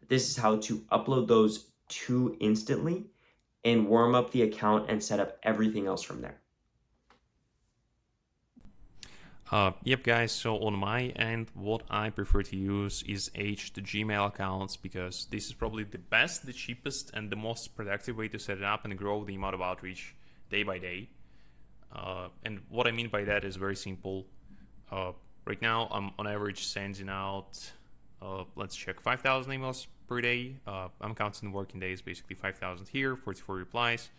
this is how to upload those to Instantly and warm up the account and set up everything else from there. Yep, guys, so on my end, what I prefer to use is aged Gmail accounts because this is probably the best, the cheapest, and the most productive way to set it up and grow the amount of outreach day by day. And what I mean by that is very simple. Right now, I'm on average sending out, let's check, 5,000 emails per day. I'm counting working days, basically 5,000 here, 44 replies,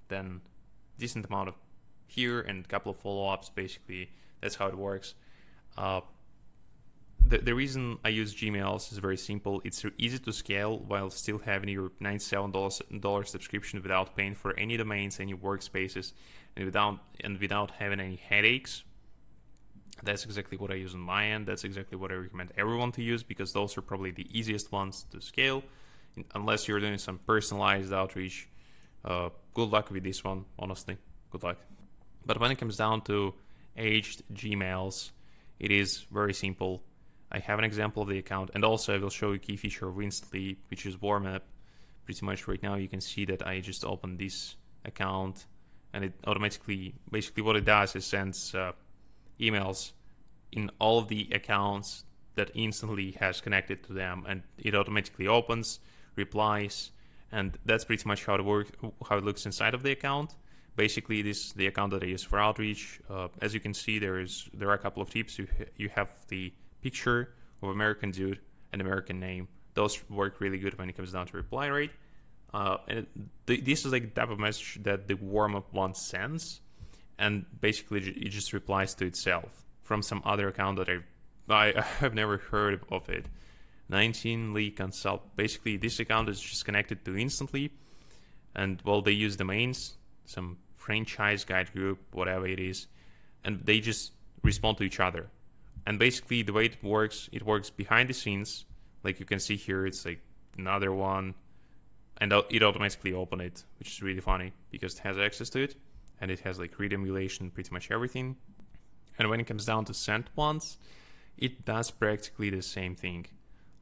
then decent amount of here and a couple of follow-ups. Basically, that's how it works. The reason I use Gmails is very simple. It's easy to scale while still having your $97 subscription without paying for any domains, any workspaces, and without having any headaches. That's exactly what I use on my end. That's exactly what I recommend everyone to use because those are probably the easiest ones to scale. Unless you're doing some personalized outreach, good luck with this one, honestly. Good luck. But when it comes down to aged Gmails, it is very simple. I have an example of the account, and also I will show you a key feature of Instantly, which is warm up. Pretty much right now you can see that I just opened this account and it automatically, basically what it does is sends emails in all of the accounts that Instantly has connected to them, and it automatically opens, replies, and that's pretty much how it looks inside of the account. Basically, this is the account that I use for outreach. As you can see, there are a couple of tips. You have the picture of American dude and American name. Those work really good when it comes down to reply rate. This is like the type of message that the warm-up one sends, and basically it just replies to itself from some other account that I have never heard of it. 19 Lee Consult. Basically, this account is just connected to Instantly, and well, they use domains, some franchise guide group, whatever it is, and they just respond to each other. And basically, the way it works behind the scenes. Like you can see here, it's like another one, and it automatically open it, which is really funny because it has access to it, and it has like read emulation, pretty much everything. And when it comes down to sent ones, it does practically the same thing.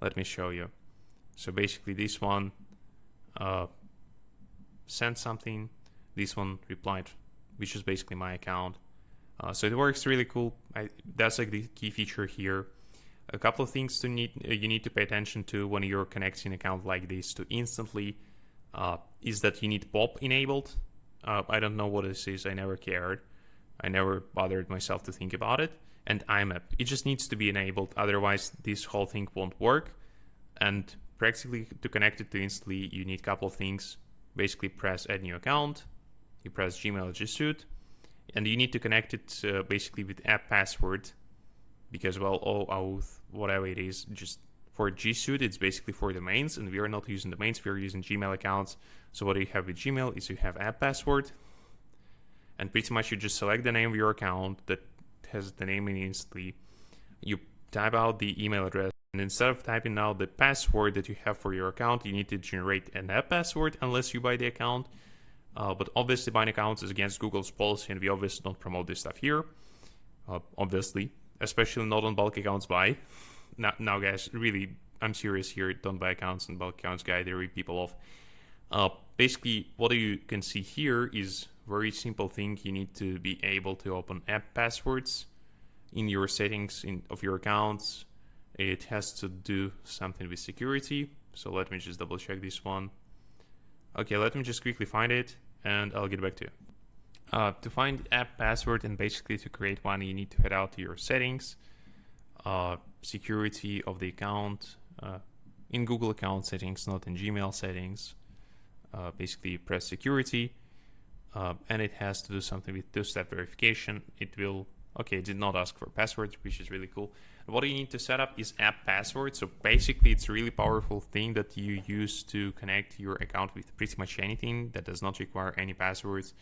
Let me show you. So basically, this one sent something. This one replied, which is basically my account. So it works really cool. That's like the key feature here. A couple of things you need to pay attention to when you're connecting an account like this to Instantly is that you need POP enabled. I don't know what this is. I never cared. I never bothered myself to think about it. And IMAP. It just needs to be enabled. Otherwise, this whole thing won't work. And practically to connect it to Instantly, you need a couple of things. Basically, press add new account. You press Gmail G Suite, and you need to connect it basically with app password because, well, OAuth, whatever it is, just for G Suite, it's basically for domains, and we are not using domains, we are using Gmail accounts. So what you have with Gmail is you have app password, and pretty much you just select the name of your account that has the name in Instantly. You type out the email address, and instead of typing out the password that you have for your account, you need to generate an app password unless you buy the account. But obviously buying accounts is against Google's policy, and we obviously don't promote this stuff here. Obviously, especially not on bulk accounts buy. Now guys, really, I'm serious here. Don't buy accounts on bulk accounts, guys. They rip people off. Basically, what you can see here is very simple thing. You need to be able to open app passwords in your settings of your accounts. It has to do something with security. So let me just double check this one. Okay, let me just quickly find it and I'll get back to you. To find app password and basically to create one, you need to head out to your settings, security of the account, in Google account settings, not in Gmail settings. Basically press security, and it has to do something with two-step verification. It did not ask for passwords, which is really cool. And what you need to set up is app password. So basically it's a really powerful thing that you use to connect your account with pretty much anything that does not require any passwords.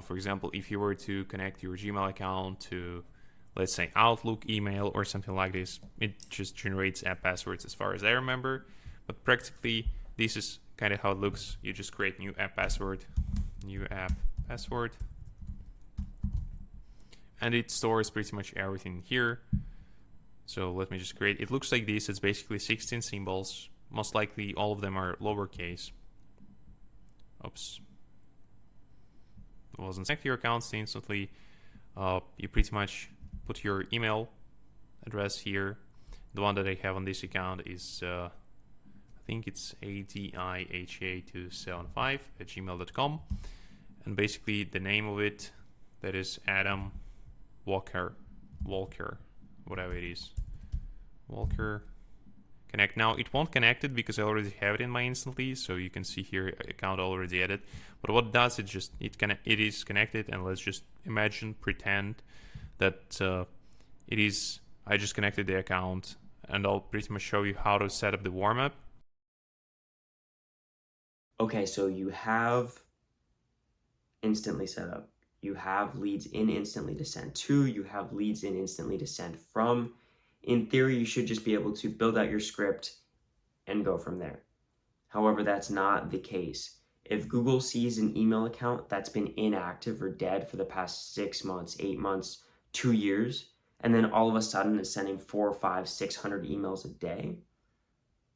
For example, if you were to connect your Gmail account to, let's say, Outlook, email, or something like this, it just generates app passwords as far as I remember. But practically, this is kind of how it looks. You just create new app password, and it stores pretty much everything here. So let me just create, it looks like this. It's basically 16 symbols. Most likely all of them are lowercase. Oops. It wasn't connect your accounts instantly. You pretty much put your email address here. The one that I have on this account is I think it's adiha275@gmail.com, and basically the name of it, that is Adam Walker, whatever it is, Walker. Connect. Now it won't connect it because I already have it in my Instantly, so you can see here account already added. But what it does, it is connected, and let's just pretend that I just connected the account, and I'll pretty much show you how to set up the warm-up. Okay, so you have Instantly set up. You have leads in Instantly to send to. You have leads in Instantly to send from. In theory, you should just be able to build out your script and go from there. However, that's not the case. If Google sees an email account that's been inactive or dead for the past 6 months, 8 months, 2 years, and then all of a sudden is sending 400, 500, 600 emails a day,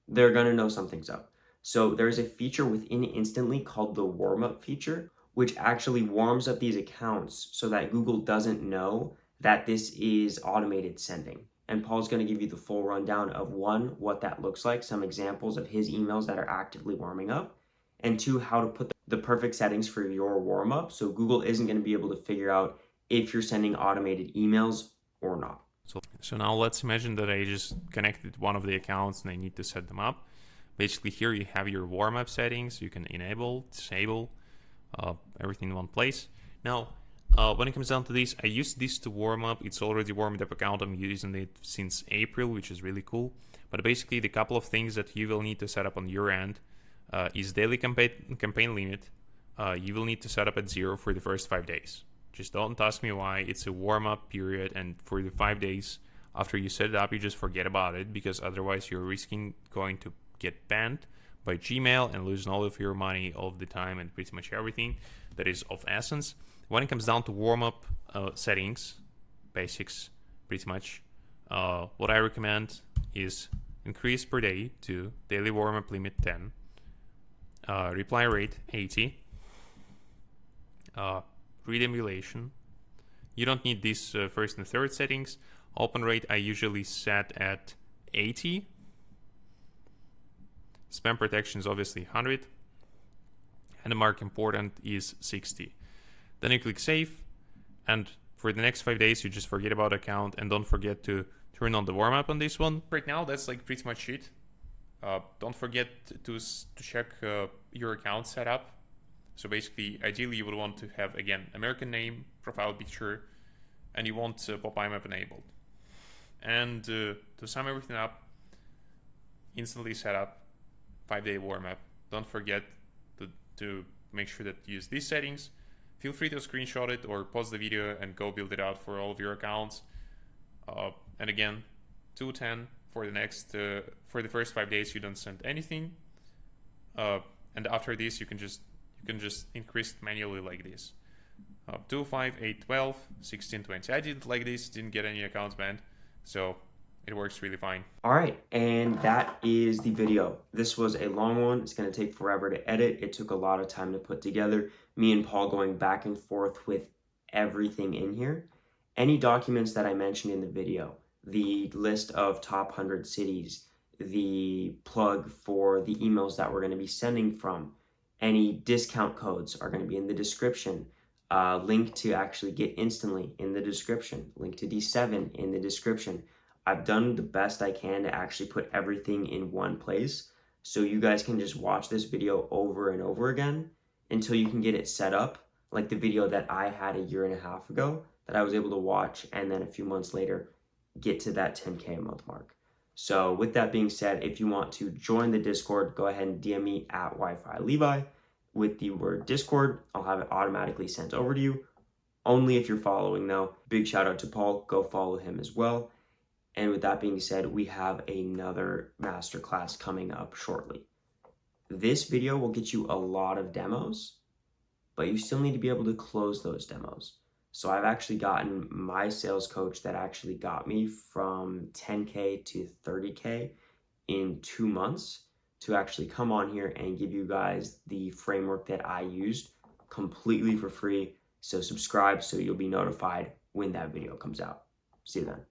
they're going to know something's up. So there's a feature within Instantly called the warm-up feature, which actually warms up these accounts so that Google doesn't know that this is automated sending. And Paul's going to give you the full rundown of 1, what that looks like, some examples of his emails that are actively warming up, and 2, how to put the perfect settings for your warm-up so Google isn't going to be able to figure out if you're sending automated emails or not. So now let's imagine that I just connected one of the accounts and I need to set them up. Basically here you have your warm-up settings. You can enable, disable, everything in one place. Now, when it comes down to this, I use this to warm up. It's already warmed up account. I'm using it since April, which is really cool. But basically the couple of things that you will need to set up on your end is daily campaign limit. You will need to set up at 0 for the first 5 days. Just don't ask me why. It's a warm-up period, and for the 5 days after you set it up, you just forget about it, because otherwise you're risking going to get banned by Gmail and losing all of your money, all of the time, and pretty much everything. That is of essence. When it comes down to warm-up settings, basics, pretty much, what I recommend is increase per day to daily warm-up limit 10, reply rate 80, read emulation. You don't need these first and third settings. Open rate I usually set at 80. Spam protection is obviously 100. And the mark important is 60. Then you click save. And for the next 5 days, you just forget about the account and don't forget to turn on the warm-up on this one. Right now, that's like pretty much it. Don't forget to check your account setup. So basically, ideally, you would want to have, again, American name, profile picture, and you want pop IMAP enabled. And to sum everything up, instantly set up, 5-day warm-up. Don't forget to make sure that you use these settings. Feel free to screenshot it or pause the video and go build it out for all of your accounts. And again, 210 for the first 5 days, you don't send anything. And after this, you can just increase it manually like this. 2, 5, 8, 12, 16, 20. I did it like this, didn't get any accounts banned. So It works really fine. All right, and that is the video. This was a long one. It's going to take forever to edit. It took a lot of time to put together. Me and Paul going back and forth with everything in here. Any documents that I mentioned in the video, the list of top 100 cities, the plug for the emails that we're going to be sending from, any discount codes are going to be in the description. Link to actually get Instantly in the description. Link to D7 in the description. I've done the best I can to actually put everything in one place so you guys can just watch this video over and over again until you can get it set up, like the video that I had a year and a half ago that I was able to watch, and then a few months later get to that 10K a month mark. So with that being said, if you want to join the Discord, go ahead and DM me at Wi-Fi Levi with the word Discord. I'll have it automatically sent over to you. Only if you're following though. Big shout out to Paul. Go follow him as well. And with that being said, we have another masterclass coming up shortly. This video will get you a lot of demos, but you still need to be able to close those demos. So I've actually gotten my sales coach that actually got me from 10K to 30K in 2 months to actually come on here and give you guys the framework that I used completely for free. So subscribe so you'll be notified when that video comes out. See you then.